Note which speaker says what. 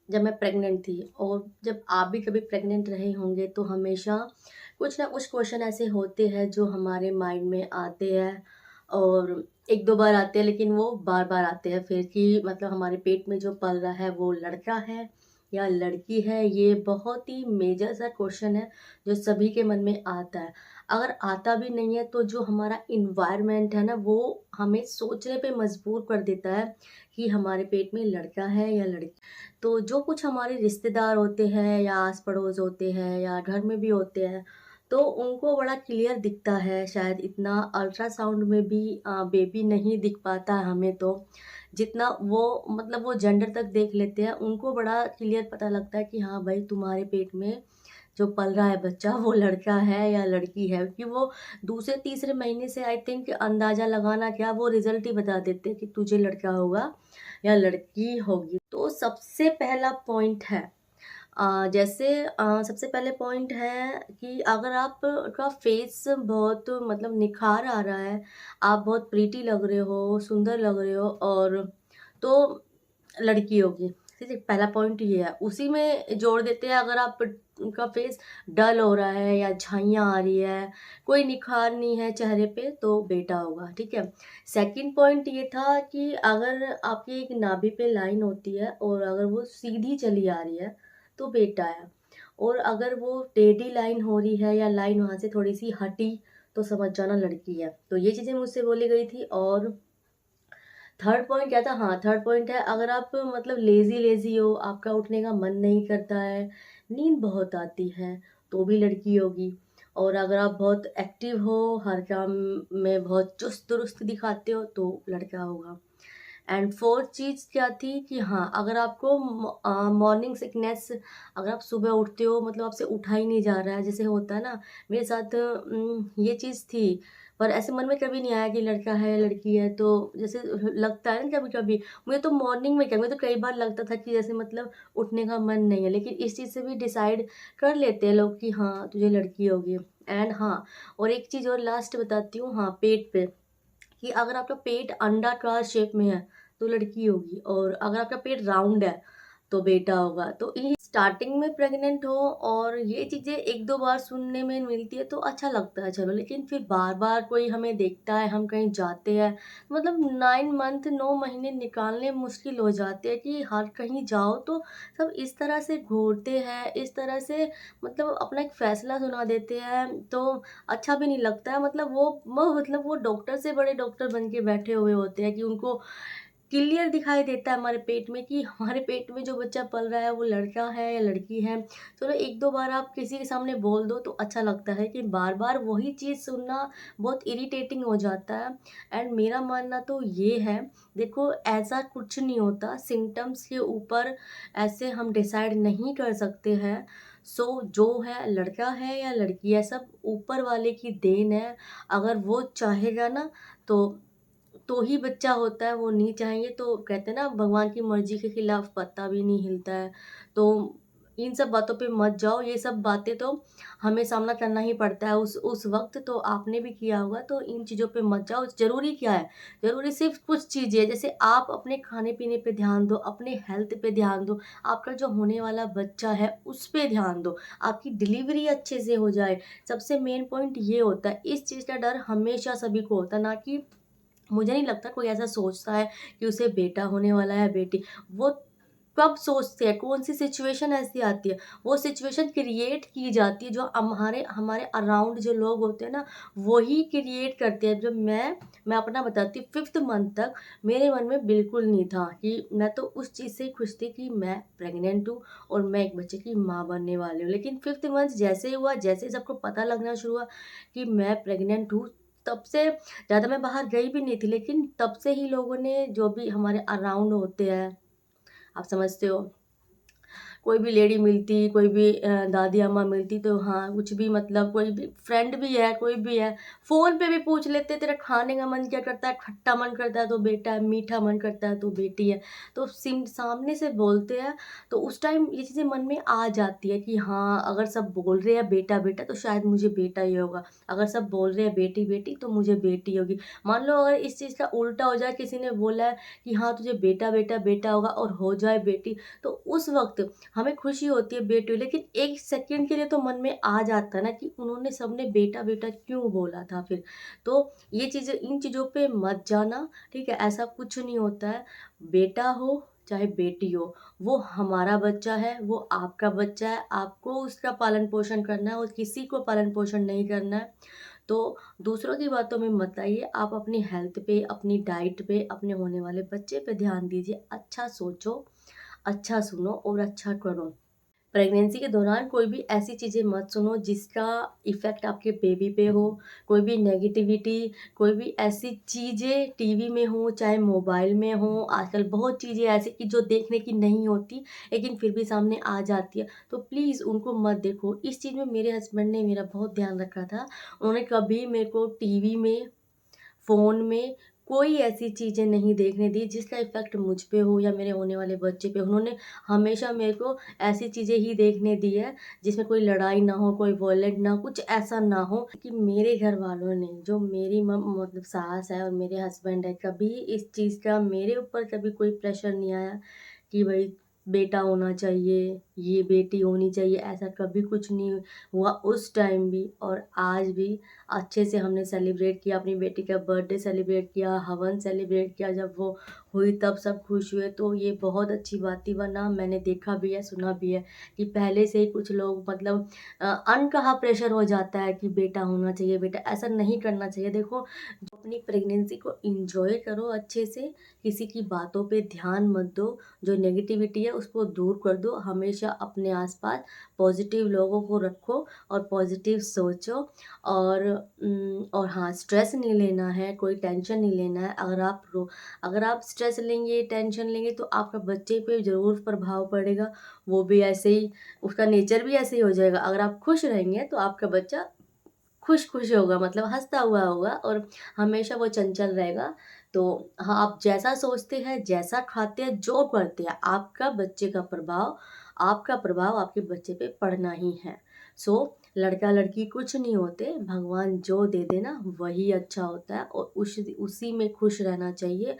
Speaker 1: जब मैं प्रेग्नेंट थी, और जब आप भी कभी प्रेग्नेंट रहे होंगे तो हमेशा कुछ ना कुछ क्वेश्चन ऐसे होते हैं जो हमारे माइंड में आते हैं। और एक दो बार आते हैं, लेकिन वो बार बार आते हैं फिर, कि मतलब हमारे पेट में जो पल रहा है वो लड़का है या लड़की है। ये बहुत ही मेजर सा क्वेश्चन है जो सभी के मन में आता है। अगर आता भी नहीं है तो जो हमारा इन्वायरमेंट है ना, वो हमें सोचने पे मजबूर कर देता है कि हमारे पेट में लड़का है या लड़की। तो जो कुछ हमारे रिश्तेदार होते हैं या आस पड़ोस होते हैं या घर में भी होते हैं, तो उनको बड़ा क्लियर दिखता है। शायद इतना अल्ट्रासाउंड में भी बेबी नहीं दिख पाता है हमें, तो जितना वो मतलब वो जेंडर तक देख लेते हैं, उनको बड़ा क्लियर पता लगता है कि हाँ भाई, तुम्हारे पेट में जो पल रहा है बच्चा वो लड़का है या लड़की है। कि वो दूसरे तीसरे महीने से आई थिंक अंदाजा लगाना क्या, वो रिजल्ट ही बता देते हैं कि तुझे लड़का होगा या लड़की होगी। तो सबसे पहला पॉइंट है, सबसे पहले पॉइंट है कि अगर आप का फेस बहुत मतलब निखार आ रहा है, आप बहुत प्रीटी लग रहे हो, सुंदर लग रहे हो, और तो लड़की होगी। ठीक है, पहला पॉइंट ये है। उसी में जोड़ देते हैं, अगर आप का फेस डल हो रहा है या झाइयाँ आ रही है, कोई निखार नहीं है चेहरे पे, तो बेटा होगा। ठीक है। सेकंड पॉइंट ये था कि अगर आपकी एक नाभि पे लाइन होती है और अगर वो सीधी चली आ रही है तो बेटा है। और अगर वो टेढ़ी लाइन हो रही है या लाइन वहाँ से थोड़ी सी हटी, तो समझ जाना लड़की है। तो ये चीज़ें मुझसे बोली गई थी। और थर्ड पॉइंट क्या था? हाँ, थर्ड पॉइंट है, अगर आप मतलब लेजी लेजी हो, आपका उठने का मन नहीं करता है, नींद बहुत आती है, तो भी लड़की होगी। और अगर आप बहुत एक्टिव हो, हर काम में बहुत चुस्त दुरुस्त दिखाते हो, तो लड़का होगा। एंड फोर्थ चीज़ क्या थी कि हाँ, अगर आपको मॉर्निंग सिकनेस, अगर आप सुबह उठते हो, मतलब आपसे उठा ही नहीं जा रहा है, जैसे होता है ना, मेरे साथ ये चीज़ थी। पर ऐसे मन में कभी नहीं आया कि लड़का है या लड़की है। तो जैसे लगता है ना कभी कभी, मुझे तो मॉर्निंग में क्या, मुझे तो कई बार लगता था कि जैसे मतलब उठने का मन नहीं है, लेकिन इस चीज़ से भी डिसाइड कर लेते हैं लोग कि हाँ तुझे लड़की होगी। एंड हाँ, और एक चीज़ और लास्ट बताती हूँ, हाँ, पेट पे, कि अगर आपका पेट अंडाकार शेप में है तो लड़की होगी, और अगर आपका पेट राउंड है तो बेटा होगा। तो ये स्टार्टिंग में प्रेग्नेंट हो और ये चीज़ें एक दो बार सुनने में मिलती है तो अच्छा लगता है, चलो। लेकिन फिर बार बार कोई हमें देखता है, हम कहीं जाते हैं, मतलब 9 मंथ 9 महीने निकालने मुश्किल हो जाते हैं कि हर कहीं जाओ तो सब इस तरह से घूरते हैं, इस तरह से मतलब अपना एक फैसला सुना देते हैं। तो अच्छा भी नहीं लगता है। मतलब वो डॉक्टर से बड़े डॉक्टर बन के बैठे हुए होते हैं कि उनको क्लियर दिखाई देता है हमारे पेट में कि हमारे पेट में जो बच्चा पल रहा है वो लड़का है या लड़की है। चलो एक दो बार आप किसी के सामने बोल दो तो अच्छा लगता है, कि बार बार वही चीज़ सुनना बहुत इरिटेटिंग हो जाता है। एंड मेरा मानना तो ये है, देखो ऐसा कुछ नहीं होता, सिम्टम्स के ऊपर ऐसे हम डिसाइड नहीं कर सकते हैं। सो जो है, लड़का है या लड़की है, सब ऊपर वाले की देन है। अगर वो चाहेगा ना, तो ही बच्चा होता है, वो नहीं चाहेंगे तो कहते हैं ना, भगवान की मर्जी के खिलाफ पत्ता भी नहीं हिलता है। तो इन सब बातों पे मत जाओ, ये सब बातें तो हमें सामना करना ही पड़ता है उस वक्त। तो आपने भी किया होगा, तो इन चीज़ों पे मत जाओ। ज़रूरी क्या है? ज़रूरी सिर्फ कुछ चीज़ें, जैसे आप अपने खाने पीने पे ध्यान दो, अपने हेल्थ पे ध्यान दो, आपका जो होने वाला बच्चा है उस पे ध्यान दो, आपकी डिलीवरी अच्छे से हो जाए। सबसे मेन पॉइंट ये होता है। इस चीज़ का डर हमेशा सभी को होता है, ना कि मुझे नहीं लगता कोई ऐसा सोचता है कि उसे बेटा होने वाला है, बेटी। वो कब सोचते हैं, कौन-सी सिचुएशन ऐसी आती है, वो सिचुएशन क्रिएट की जाती है, जो हमारे हमारे अराउंड जो लोग होते हैं ना, वही क्रिएट करते हैं। जब मैं अपना बताती हूँ, 5th मंथ तक मेरे मन में बिल्कुल नहीं था, कि मैं तो उस चीज़ से खुश थी कि मैं प्रेग्नेंट हूँ और मैं एक बच्चे की माँ बनने वाली हूँ। लेकिन 5th मंथ जैसे ही हुआ, जैसे ही सबको पता लगना शुरू हुआ कि मैं प्रेग्नेंट हूँ, तब से ज़्यादा मैं बाहर गई भी नहीं थी, लेकिन तब से ही लोगों ने, जो भी हमारे अराउंड होते हैं, आप समझते हो, कोई भी लेडी मिलती, कोई भी दादी अम्मा मिलती तो हाँ, कुछ भी मतलब कोई भी फ्रेंड भी है, कोई भी है, फ़ोन पे भी पूछ लेते तेरा खाने का मन क्या करता है? खट्टा मन करता है तो बेटा है, मीठा मन करता है तो बेटी है। तो सामने से बोलते हैं तो उस टाइम ये चीज़ें मन में आ जाती है कि हाँ, अगर सब बोल रहे हैं बेटा-बेटा तो शायद मुझे बेटा ही होगा। अगर सब बोल रहे हैं बेटी-बेटी तो मुझे बेटी होगी। मान लो अगर इस चीज़ का उल्टा हो जाए, किसी ने बोला है कि हाँ, तुझे बेटा-बेटा बेटा होगा और हो जाए बेटी, तो उस वक़्त हमें खुशी होती है बेटी हुई, लेकिन 1 सेकंड के लिए तो मन में आ जाता है ना कि उन्होंने सबने बेटा-बेटा क्यों बोला था फिर? तो ये चीज़ें, इन चीज़ों पे मत जाना, ठीक है? ऐसा कुछ नहीं होता है। बेटा हो चाहे बेटी हो, वो हमारा बच्चा है, वो आपका बच्चा है, आपको उसका पालन-पोषण करना है और किसी को पालन-पोषण नहीं करना है। तो दूसरों की बातों में मत आइए, आप अपनी हेल्थ पे, अपनी डाइट पे, अपने होने वाले बच्चे पे ध्यान दीजिए। अच्छा सोचो, अच्छा सुनो और अच्छा करो। प्रेगनेंसी के दौरान कोई भी ऐसी चीज़ें मत सुनो जिसका इफ़ेक्ट आपके बेबी पे हो, कोई भी नेगेटिविटी, कोई भी ऐसी चीज़ें टीवी में हो, चाहे मोबाइल में हो, आजकल बहुत चीज़ें ऐसी कि जो देखने की नहीं होती, लेकिन फिर भी सामने आ जाती है, तो प्लीज़ उनको मत देखो। इस चीज़ में मेरे हस्बैंड ने मेरा बहुत ध्यान रखा था। उन्होंने कभी मेरे को टीवी में, फ़ोन में कोई ऐसी चीज़ें नहीं देखने दी जिसका इफ़ेक्ट मुझ पे हो या मेरे होने वाले बच्चे पे। उन्होंने हमेशा मेरे को ऐसी चीज़ें ही देखने दी है जिसमें कोई लड़ाई ना हो, कोई वॉयलेंट ना हो, कुछ ऐसा ना हो। कि मेरे घर वालों ने, जो मेरी मतलब सास है और मेरे हस्बैंड है, कभी इस चीज़ का मेरे ऊपर कभी कोई प्रेशर नहीं आया कि भई बेटा होना चाहिए, ये बेटी होनी चाहिए, ऐसा कभी कुछ नहीं हुआ उस टाइम भी और आज भी। अच्छे से हमने सेलिब्रेट किया, अपनी बेटी का बर्थडे सेलिब्रेट किया, हवन सेलिब्रेट किया, जब वो हुई तब सब खुश हुए, तो ये बहुत अच्छी बात थी। वरना मैंने देखा भी है, सुना भी है कि पहले से ही कुछ लोग मतलब अनकहा प्रेशर हो जाता है कि बेटा होना चाहिए, बेटा, ऐसा नहीं करना चाहिए। देखो, जो अपनी प्रेगनेंसी को एन्जॉय करो अच्छे से, किसी की बातों पे ध्यान मत दो, जो नेगेटिविटी है उसको दूर कर दो, हमेशा अपने आस-पास पॉज़िटिव लोगों को रखो और पॉज़िटिव सोचो। और हाँ, स्ट्रेस नहीं लेना है, कोई टेंशन नहीं लेना है। अगर आप स्ट्रेस लेंगे, टेंशन लेंगे तो आपका बच्चे पे ज़रूर प्रभाव पड़ेगा। वो भी ऐसे ही, उसका नेचर भी ऐसे ही हो जाएगा। अगर आप खुश रहेंगे तो आपका बच्चा खुश-खुश होगा, मतलब हँसता हुआ होगा और हमेशा वो चंचल रहेगा। तो हाँ, आप जैसा सोचते हैं, जैसा खाते हैं, जो करते हैं, आपका प्रभाव आपके बच्चे पे पड़ना ही है। सो लड़का-लड़की कुछ नहीं होते, भगवान जो दे दे ना वही अच्छा होता है और उसी में खुश रहना चाहिए।